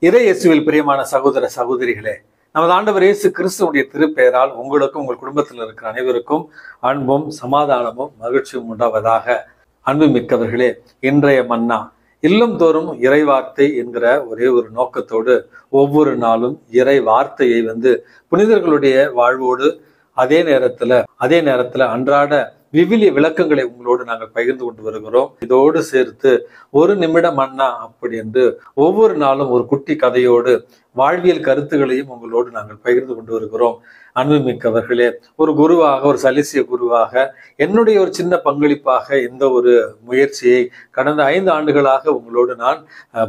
இறை இயேசுவில் பிரியமான சகோதர சகோதரிகளே, நமது ஆண்டவர் இயேசு கிறிஸ்துவுடைய திருப்பெயரால் உங்களுக்கும் உங்கள் குடும்பத்தில் இருக்கிற அனைவருக்கும் அன்பும் சமாதானமும் மகிழ்ச்சியும் உண்டாவதாக. அன்பு மிக்கவர்களே, இன்றைய மன்னா இல்லம் தோறும் இறை வார்த்தை என்கிற ஒரே ஒரு நோக்கத்தோடு ஒவ்வொரு நாளும் இறை வார்த்தையை புனிதர்களுடைய வாழ்வோடு அதே நேரத்துல அன்றாட விவிலிய விளக்கங்களை உங்களோடு நாங்கள் பகிர்ந்து கொண்டு வருகிறோம். இதோடு சேர்த்து ஒரு நிமிடம் மன்னா அப்படி என்று ஒவ்வொரு நாளும் ஒரு குட்டி கதையோடு வாழ்வியல் கருத்துகளையும் உங்களோடு நாங்கள் பகிர்ந்து கொண்டு வருகிறோம். அன்புமிக்கவர்களே, ஒரு குருவாக, ஒரு சலிசிய குருவாக என்னுடைய ஒரு சின்ன பங்களிப்பாக இந்த ஒரு முயற்சியை கடந்த 5 ஆண்டுகளாக உங்களோடு நான்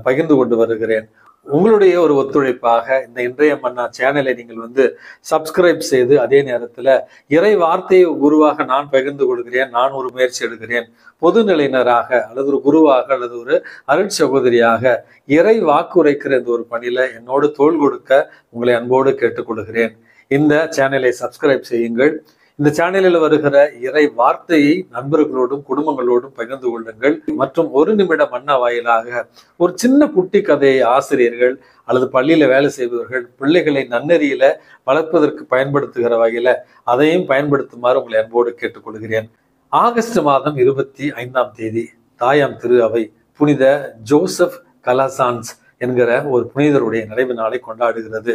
பகிர்ந்து கொண்டு வருகிறேன். உங்களுடைய ஒரு ஒத்துழைப்பாக இந்த இன்றைய மன்னா சேனலை நீங்கள் சப்ஸ்கிரைப் செய்து அதே நேரத்துல இறை வார்த்தையை குருவாக நான் பகிர்ந்து கொள்கிறேன். நான் ஒரு முயற்சி எடுக்கிறேன். பொதுநிலையினராக அல்லது ஒரு குருவாக அல்லது ஒரு அருட் சகோதரியாக இறை வாக்குரைக்கிற இந்த ஒரு பணியில என்னோடு தோள் கொடுக்க உங்களை அன்போடு கேட்டுக்கொள்கிறேன். இந்த சேனலை சப்ஸ்கிரைப் செய்யுங்கள். இந்த சேனலில் வருகிற இறை வார்த்தையை நண்பர்களோடும் குடும்பங்களோடும் பகிர்ந்து கொள்ளுங்கள். மற்றும் ஒரு நிமிட மன்னா வாயிலாக ஒரு சின்ன குட்டி கதையை ஆசிரியர்கள் அல்லது பள்ளியில வேலை செய்பவர்கள் பிள்ளைகளை நன்னெறியில வளர்ப்பதற்கு பயன்படுத்துகிற வகையில அதையும் பயன்படுத்துமாறு உங்களை அன்போடு கேட்டுக்கொள்கிறேன். ஆகஸ்ட் மாதம் 25ஆம் தேதி தாயாம் திரு அவை புனித ஜோசப் கலாசான்ஸ் என்கிற ஒரு புனிதருடைய நினைவு நாளை கொண்டாடுகிறது.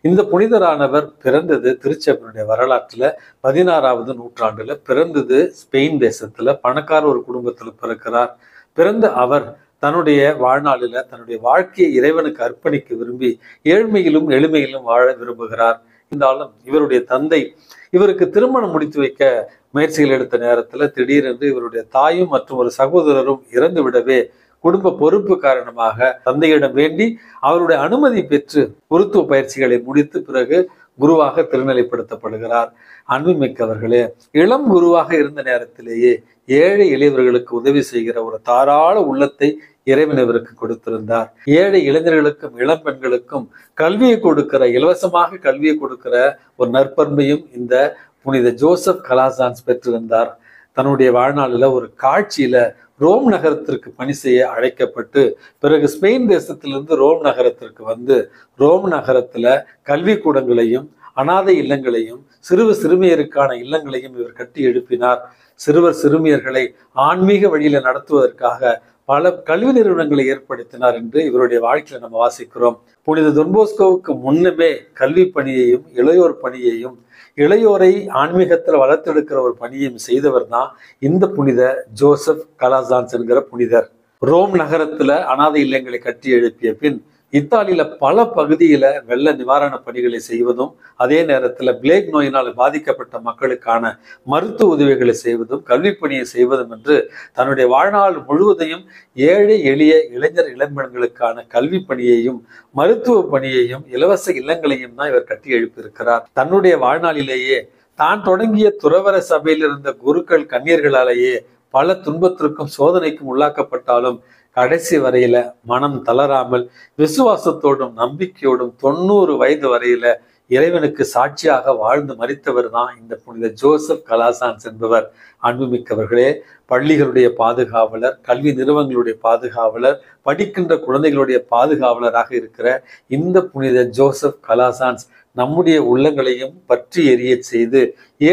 இந்த புனிதரானவர் பிறந்தது திருச்சபையினுடைய வரலாற்றுல 16வது நூற்றாண்டுல பிறந்தது. ஸ்பெயின் தேசத்துல பணக்கார ஒரு குடும்பத்துல பிறக்கிறார். பிறந்த அவர் தன்னுடைய வாழ்நாளில தன்னுடைய வாழ்க்கையை இறைவனுக்கு அர்ப்பணிக்க விரும்பி ஏழ்மையிலும் எளிமையிலும் வாழ விரும்புகிறார். இருந்தாலும் இவருடைய தந்தை இவருக்கு திருமணம் முடித்து வைக்க முயற்சிகள் எடுத்த நேரத்துல திடீரென்று இவருடைய தாயும் மற்றும் ஒரு சகோதரரும் இறந்து விடவே குடும்ப பொறுப்பு காரணமாக தந்தையிடம் வேண்டி அவருடைய அனுமதி பெற்று குருத்துவ பயிற்சிகளை முடித்து பிறகு குருவாக திருநிலைப்படுத்தப்படுகிறார். அன்புமிக்கவர்களே, இளம் குருவாக இருந்த நேரத்திலேயே ஏழை எளியவர்களுக்கு உதவி செய்கிற ஒரு தாராள உள்ளத்தை இறைவன் இவருக்கு கொடுத்திருந்தார். ஏழை இளைஞர்களுக்கும் இளம் பெண்களுக்கும் கல்வியை கொடுக்கிற, இலவசமாக கல்வியை கொடுக்கிற ஒரு நற்பண்பையும் இந்த புனித ஜோசப் கலாசான்ஸ் பெற்றிருந்தார். தன்னுடைய வாழ்நாளில் ஒரு காட்சியில ரோம் நகரத்திற்கு பணி செய்ய அழைக்கப்பட்டு பிறகு ஸ்பெயின் தேசத்திலிருந்து ரோம் நகரத்திற்கு ரோம் நகரத்துல கல்வி கூடங்களையும் அனாதை இல்லங்களையும் சிறுமியருக்கான இல்லங்களையும் இவர் கட்டி எழுப்பினார். சிறுவர் சிறுமியர்களை ஆன்மீக வழியில நடத்துவதற்காக பல கல்வி நிறுவனங்களை ஏற்படுத்தினார் என்று இவருடைய வாழ்க்கையில நம்ம வாசிக்கிறோம். புனித தொன்போஸ்கோவுக்கு முன்னமே கல்வி பணியையும் இளையோர் பணியையும் இளையோரை ஆன்மீகத்தில் வளர்த்தெடுக்கிற ஒரு பணியையும் செய்தவர் தான் இந்த புனித ஜோசப் கலாசான்ஸ் என்கிற புனிதர். ரோம் நகரத்துல அனாதை இல்லங்களை கட்டி எழுப்பிய பின் இத்தாலியில பல பகுதியில வெள்ள நிவாரண பணிகளை செய்வதும் அதே நேரத்துல பிளேக் நோயினால் பாதிக்கப்பட்ட மக்களுக்கான மருத்துவ உதவிகளை செய்வதும் கல்வி பணியை செய்வதும் என்று தன்னுடைய வாழ்நாள் முழுவதையும் ஏழை எளிய இளைஞர் இளம்பெண்களுக்கான கல்வி பணியையும் மருத்துவ பணியையும் இலவச இல்லங்களையும் தான் இவர் கட்டி எழுப்பியிருக்கிறார். தன்னுடைய வாழ்நாளிலேயே தான் தொடங்கிய துறவர சபையில் இருந்த குருக்கள் கன்னியர்களாலேயே பல துன்பத்திற்கும் சோதனைக்கும் உள்ளாக்கப்பட்டாலும் கடைசி வரையில மனம் தளராமல் விசுவாசத்தோடும் நம்பிக்கையோடும் 90 வயது வரையில இறைவனுக்கு சாட்சியாக வாழ்ந்து மரித்தவர் தான் இந்த புனித ஜோசப் கலாசான்ஸ் என்பவர். அன்புமிக்கவர்களே, பள்ளிகளுடைய பாதுகாவலர், கல்வி நிறுவனங்களுடைய பாதுகாவலர், படிக்கின்ற குழந்தைகளுடைய பாதுகாவலராக இருக்கிற இந்த புனித ஜோசப் கலாசான்ஸ் நம்முடைய உள்ளங்களையும் பற்றி எரிய செய்து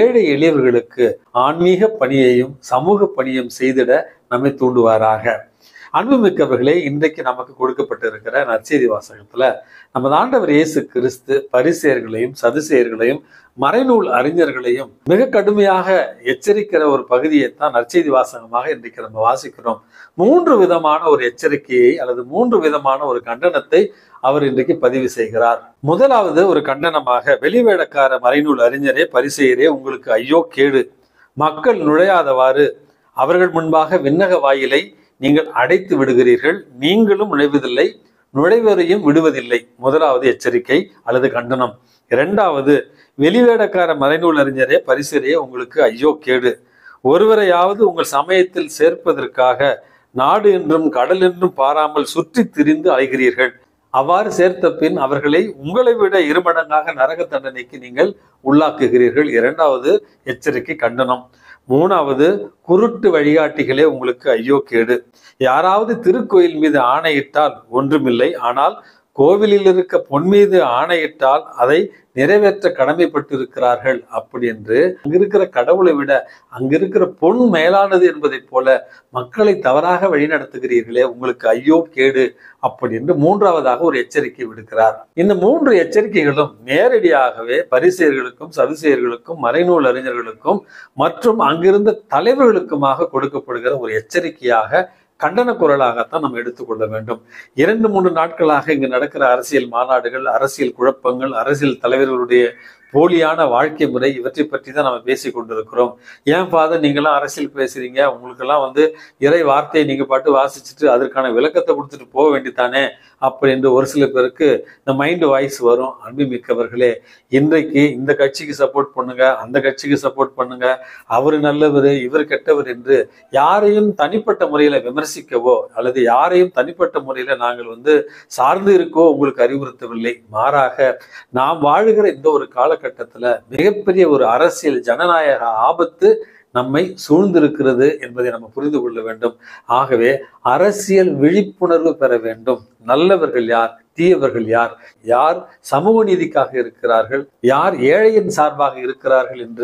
ஏழை எளியவர்களுக்கு ஆன்மீக பணியையும் சமூக பணியும் செய்திட நம்மை தூண்டுவாராக. அன்புமிக்கவர்களே, இன்றைக்கு நமக்கு கொடுக்கப்பட்டிருக்கிற நற்செய்தி வாசகத்துல நமது ஆண்டவர் இயேசு கிறிஸ்து பரிசேயர்களையும் சதுசேயர்களையும் மறைநூல் அறிஞர்களையும் மிக கடுமையாக எச்சரிக்கிற ஒரு பகுதியை தான் நற்செய்தி வாசகமாக இன்றைக்கு நம்ம வாசிக்கிறோம். 3 விதமான ஒரு எச்சரிக்கையை அல்லது 3 விதமான ஒரு கண்டனத்தை அவர் இன்றைக்கு பதிவு செய்கிறார். முதலாவது ஒரு கண்டனமாக, வெளிவேடக்கார மறைநூல் அறிஞரே பரிசேயரே, உங்களுக்கு ஐயோ கேடு! மக்கள் நுழையாதவாறு அவர்கள் முன்பாக விண்ணக வாயிலை நீங்கள் அடைத்து விடுகிறீர்கள், நீங்களும் நுழைவதில்லை, நுழைவரையும் விடுவதில்லை. முதலாவது எச்சரிக்கை அல்லது கண்டனம். 2வது, வெளிவேடக்கார மறைநூல் அறிஞரே பரிசேயரே, உங்களுக்கு ஐயோ கேடு! ஒருவரையாவது உங்கள் சமயத்தில் சேர்ப்பதற்காக நாடு என்றும் கடல் என்றும் பாராமல் சுற்றி திரிந்து அலைகிறீர்கள். அவ்வாறு சேர்த்த பின் அவர்களை உங்களை விட 2 மடங்காக நரக தண்டனைக்கு நீங்கள் உள்ளாக்குகிறீர்கள். 2வது எச்சரிக்கை கண்டனம். 3வது, குருட்டு வழிகாட்டிகளே, உங்களுக்கு ஐயோ கேடு! யாராவது திருக்கோயில் மீது ஆணையிட்டால் ஒன்றுமில்லை, ஆனால் கோவிலில் இருக்க பொன் மீது ஆணையிட்டால் அதை நிறைவேற்ற கடமைப்பட்டிருக்கிறார்கள் அப்படி என்று அங்கிருக்கிற கடவுளை விட அங்கிருக்கிற பொன் மேலானது என்பதைப் போல மக்களை தவறாக வழிநடத்துகிறீர்களே, உங்களுக்கு ஐயோ கேடு அப்படி என்று மூன்றாவதாக ஒரு எச்சரிக்கை விடுக்கிறார். இந்த 3 எச்சரிக்கைகளும் நேரடியாகவே பரிசேயர்களுக்கும் சதுசேயர்களுக்கும் மறைநூல் அறிஞர்களுக்கும் மற்றும் அங்கிருந்த தலைவர்களுக்குமாக கொடுக்கப்படுகிற ஒரு எச்சரிக்கையாக, கண்டன குரலாகத்தான் நம்ம எடுத்துக்கொள்ள வேண்டும். 2-3 நாட்களாக இங்கு நடக்கிற அரசியல் மாநாடுகள், அரசியல் குழப்பங்கள், அரசியல் தலைவர்களுடைய போலியான வாழ்க்கை முறை, இவற்றை பற்றி தான் நம்ம பேசி கொண்டிருக்கிறோம். ஏன் ஃபாதர் நீங்களாம் அரசியல் பேசுறீங்க, உங்களுக்கெல்லாம் இறை வார்த்தையை நீங்க பாட்டு வாசிச்சுட்டு அதற்கான விளக்கத்தை கொடுத்துட்டு போக வேண்டித்தானே அப்படி என்று ஒரு சில பேருக்கு இந்த மைண்ட் வாய்ஸ் வரும். அன்புமிக்கவர்களே, இன்றைக்கு இந்த கட்சிக்கு சப்போர்ட் பண்ணுங்க, அந்த கட்சிக்கு சப்போர்ட் பண்ணுங்க, அவரு நல்லவர் இவர் கெட்டவர் என்று யாரையும் தனிப்பட்ட முறையில விமர்சிக்கவோ அல்லது யாரையும் தனிப்பட்ட முறையில நாங்கள் சார்ந்து இருக்கோ உங்களுக்கு அறிவுறுத்தவில்லை. மாறாக நாம் வாழுகிற இந்த ஒரு காலகட்டத்துல மிகப்பெரிய ஒரு அரசியல் ஜனநாயக ஆபத்து நம்மை சூழ்ந்திருக்கிறது என்பதை நம்ம புரிந்து கொள்ள வேண்டும். ஆகவே அரசியல் விழிப்புணர்வு பெற வேண்டும். நல்லவர்கள் யார், தீயவர்கள் யார், யார் சமூக நீதிக்காக இருக்கிறார்கள், யார் ஏழையின் சார்பாக இருக்கிறார்கள் என்ற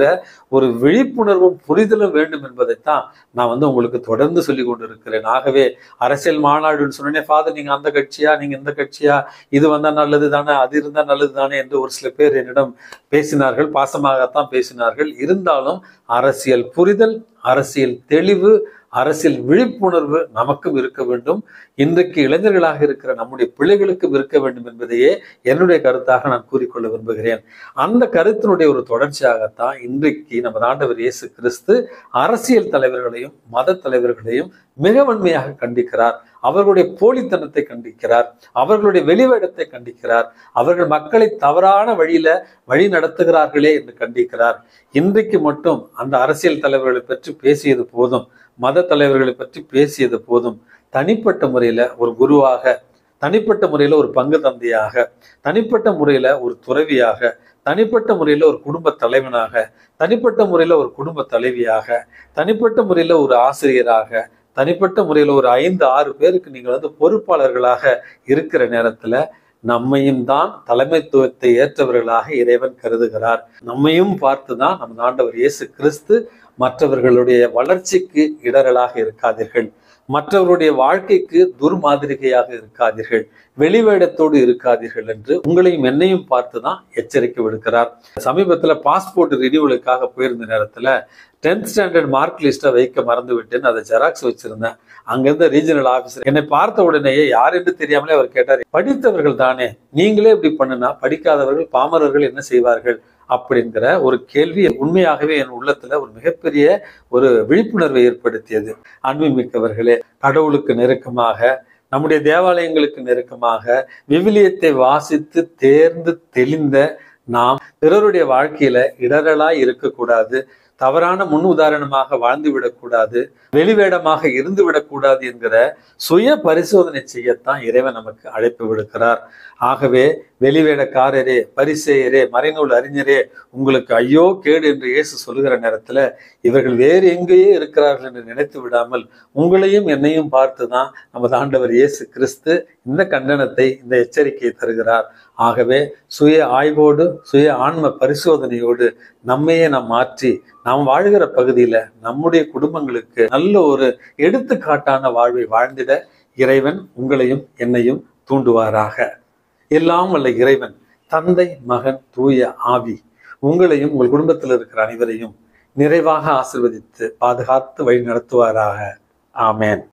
ஒரு விழிப்புணர்வும் புரிதலும் வேண்டும் என்பதைத்தான் நான் உங்களுக்கு தொடர்ந்து சொல்லி கொண்டிருக்கிறேன். ஆகவே அரசியல் மாநாடுன்னு சொன்னே, ஃபாதர் நீங்க அந்த கட்சியா, நீங்க இந்த கட்சியா, இது வந்தா நல்லது தானே, அது இருந்தா நல்லது தானே என்று ஒரு சில பேர் என்னிடம் பேசினார்கள். பாசமாகத்தான் பேசினார்கள். இருந்தாலும் அரசியல் புரிதல், அரசியல் தெளிவு, அரசியல் விழிப்புணர்வு நமக்கும் இருக்க வேண்டும். இன்றைக்கு இளைஞர்களாக இருக்கிற நம்முடைய பிள்ளைகளுக்கும் இருக்க வேண்டும் என்பதையே என்னுடைய கருத்தாக நான் கூறிக்கொள்ள விரும்புகிறேன். அந்த கருத்தினுடைய ஒரு தொடர்ச்சியாகத்தான் இன்றைக்கு நம்ம ஆண்டவர் இயேசு கிறிஸ்து அரசியல் தலைவர்களையும் மத தலைவர்களையும் மிக வன்மையாக கண்டிக்கிறார். அவர்களுடைய போலித்தனத்தை கண்டிக்கிறார், அவர்களுடைய வெளிவேடத்தை கண்டிக்கிறார், அவர்கள் மக்களை தவறான வழி நடத்துகிறார்களே என்று கண்டிக்கிறார். இன்றைக்கு மட்டும் அந்த அரசியல் தலைவர்களை பற்றி பேசியது போதும், மத தலைவர்களை பற்றி பேசியது போதும். தனிப்பட்ட முறையில ஒரு குருவாக, தனிப்பட்ட முறையில ஒரு பங்கு தந்தையாக, தனிப்பட்ட முறையில ஒரு துறவியாக, தனிப்பட்ட முறையில ஒரு குடும்ப தலைவனாக, தனிப்பட்ட முறையில ஒரு குடும்ப தலைவியாக, தனிப்பட்ட முறையில ஒரு ஆசிரியராக, தனிப்பட்ட முறையில ஒரு 5-6 பேருக்கு நீங்கள் பொறுப்பாளர்களாக இருக்கிற நேரத்துல நம்மையும் தான் தலைமைத்துவத்தை ஏற்றவர்களாக இறைவன் கருதுகிறார். நம்மையும் பார்த்துதான் நம்ம ஆண்டவர் இயேசு கிறிஸ்து மற்றவர்களுடைய வளர்ச்சிக்கு இடரலாக இருக்காதீர்கள், மற்றவருடைய வாழ்க்கைக்கு துர்மாதிரிகையாக இருக்காதீர்கள், வெளிவேடத்தோடு இருக்காதீர்கள் என்று உங்களையும் என்னையும் பார்த்துதான் எச்சரிக்கை விடுக்கிறார். சமீபத்துல பாஸ்போர்ட் ரினியூவலுக்காக போயிருந்த நேரத்துல 10th ஸ்டாண்டர்ட் மார்க் லிஸ்ட்டை வைக்க மறந்து விட்டேன்னு அதை ஜெராக்ஸ் வச்சிருந்தேன். அங்கிருந்த ரீஜனல் ஆபீசர் என்னை பார்த்த உடனேயே யார் என்று தெரியாமலே அவர் கேட்டார், படித்தவர்கள் தானே, நீங்களே இப்படி பண்ணுனா படிக்காதவர்கள் பாமரர்கள் என்ன செய்வார்கள் அப்படிங்கிற ஒரு கேள்வி உண்மையாகவே என் உள்ளத்துல ஒரு மிகப்பெரிய ஒரு விழிப்புணர்வை ஏற்படுத்தியது. அன்புமிக்கவர்களே, கடவுளுக்கு நெருக்கமாக, நம்முடைய தேவாலயங்களுக்கு நெருக்கமாக விவிலியத்தை வாசித்து தேர்ந்து தெளிந்த நாம் பிறருடைய வாழ்க்கையில இடரலாய் இருக்கக்கூடாது, தவறான முன் உதாரணமாக வாழ்ந்து விடக்கூடாது, வெளிவேடமாக இருந்து விடக்கூடாது என்கிற சுய பரிசோதனை செய்யத்தான் இறைவன் நமக்கு அழைப்பு விடுக்கிறார். ஆகவே வெளிவேடக்காரரே, பரிசேயரே, மறைநூல் அறிஞரே, உங்களுக்கு ஐயோ கேடு என்று இயேசு சொல்லுகிற நேரத்துல இவர்கள் வேறு எங்கேயே இருக்கிறார்கள் என்று நினைத்து விடாமல் உங்களையும் என்னையும் பார்த்துதான் நமது ஆண்டவர் இயேசு கிறிஸ்து இந்த கண்டனத்தை, இந்த எச்சரிக்கையை தருகிறார். ஆகவே சுய ஆய்வோடு, சுய ஆன்ம பரிசோதனையோடு நம்மையே நாம் மாற்றி நாம் வாழ்கிற பகுதியில நம்முடைய குடும்பங்களுக்கு நல்ல ஒரு எடுத்துக்காட்டான வாழ்வை வாழ்ந்திட இறைவன் உங்களையும் என்னையும் தூண்டுவாராக. எல்லாம் வல்ல இறைவன் தந்தை, மகன், தூய ஆவி உங்களையும் உங்கள் குடும்பத்தில் இருக்கிற அனைவரையும் நிறைவாக ஆசீர்வதித்து பாதுகாத்து வழி நடத்துவாராக. ஆமேன்.